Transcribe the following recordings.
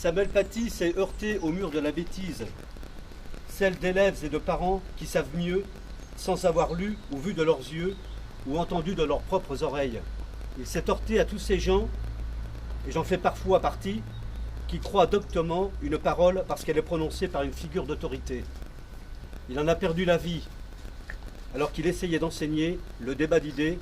Samuel Paty s'est heurté au mur de la bêtise, celle d'élèves et de parents qui savent mieux, sans avoir lu ou vu de leurs yeux ou entendu de leurs propres oreilles. Il s'est heurté à tous ces gens, et j'en fais parfois partie, qui croient doctement une parole parce qu'elle est prononcée par une figure d'autorité. Il en a perdu la vie, alors qu'il essayait d'enseigner le débat d'idées,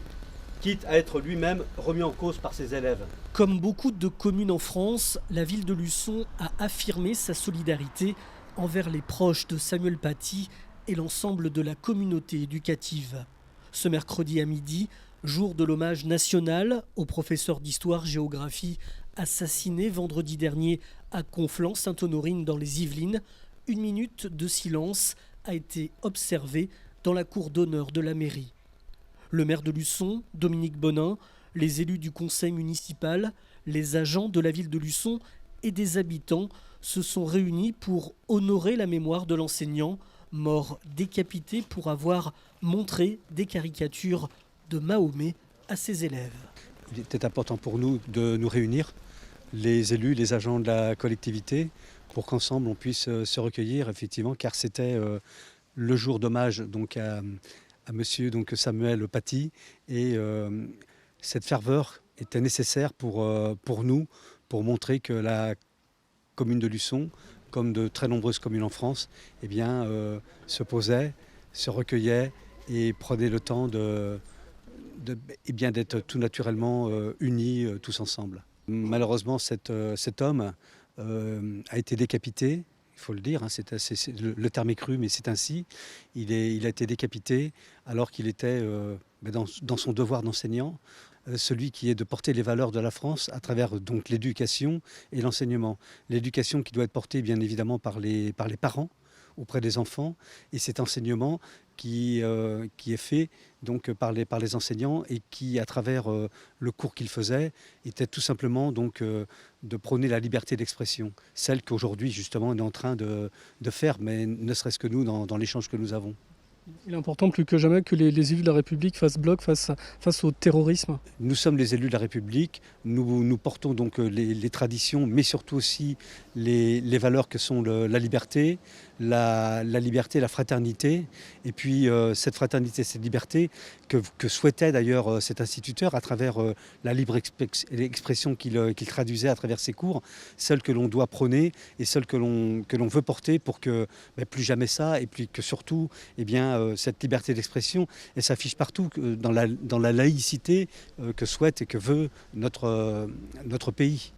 quitte à être lui-même remis en cause par ses élèves. Comme beaucoup de communes en France, la ville de Luçon a affirmé sa solidarité envers les proches de Samuel Paty et l'ensemble de la communauté éducative. Ce mercredi à midi, jour de l'hommage national au professeur d'histoire-géographie assassiné vendredi dernier à Conflans-Sainte-Honorine dans les Yvelines, une minute de silence a été observée dans la cour d'honneur de la mairie. Le maire de Luçon, Dominique Bonin, les élus du conseil municipal, les agents de la ville de Luçon et des habitants se sont réunis pour honorer la mémoire de l'enseignant, mort décapité pour avoir montré des caricatures de Mahomet à ses élèves. Il était important pour nous de nous réunir, les élus, les agents de la collectivité, pour qu'ensemble on puisse se recueillir, effectivement, car c'était le jour d'hommage donc à monsieur donc Samuel Paty, et cette ferveur était nécessaire pour nous, pour montrer que la commune de Luçon, comme de très nombreuses communes en France, eh bien, se posait, se recueillait et prenait le temps d'être tout naturellement unis tous ensemble. Malheureusement, cet homme a été décapité. Il faut le dire, hein, le terme est cru, mais c'est ainsi. Il a été décapité alors qu'il était dans son devoir d'enseignant, celui qui est de porter les valeurs de la France à travers donc l'éducation et l'enseignement. L'éducation qui doit être portée bien évidemment par les parents auprès des enfants, et cet enseignement qui est fait donc par les enseignants, et qui, à travers le cours qu'ils faisaient, était tout simplement donc de prôner la liberté d'expression, celle qu'aujourd'hui justement on est en train de faire, mais ne serait-ce que nous dans l'échange que nous avons. Il est important plus que jamais que les élus de la République fassent bloc face au terrorisme. Nous sommes les élus de la République, nous portons donc les traditions, mais surtout aussi les valeurs que sont la liberté, la liberté, la fraternité, et puis cette fraternité, cette liberté que souhaitait d'ailleurs cet instituteur à travers la libre expression qu'il traduisait à travers ses cours, celle que l'on doit prôner et celle que l'on veut porter pour que plus jamais ça, et puis que surtout cette liberté d'expression elle s'affiche partout dans la laïcité que souhaite et que veut notre pays.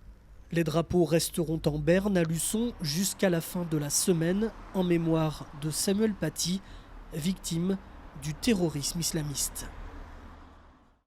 Les drapeaux resteront en berne à Luçon jusqu'à la fin de la semaine en mémoire de Samuel Paty, victime du terrorisme islamiste.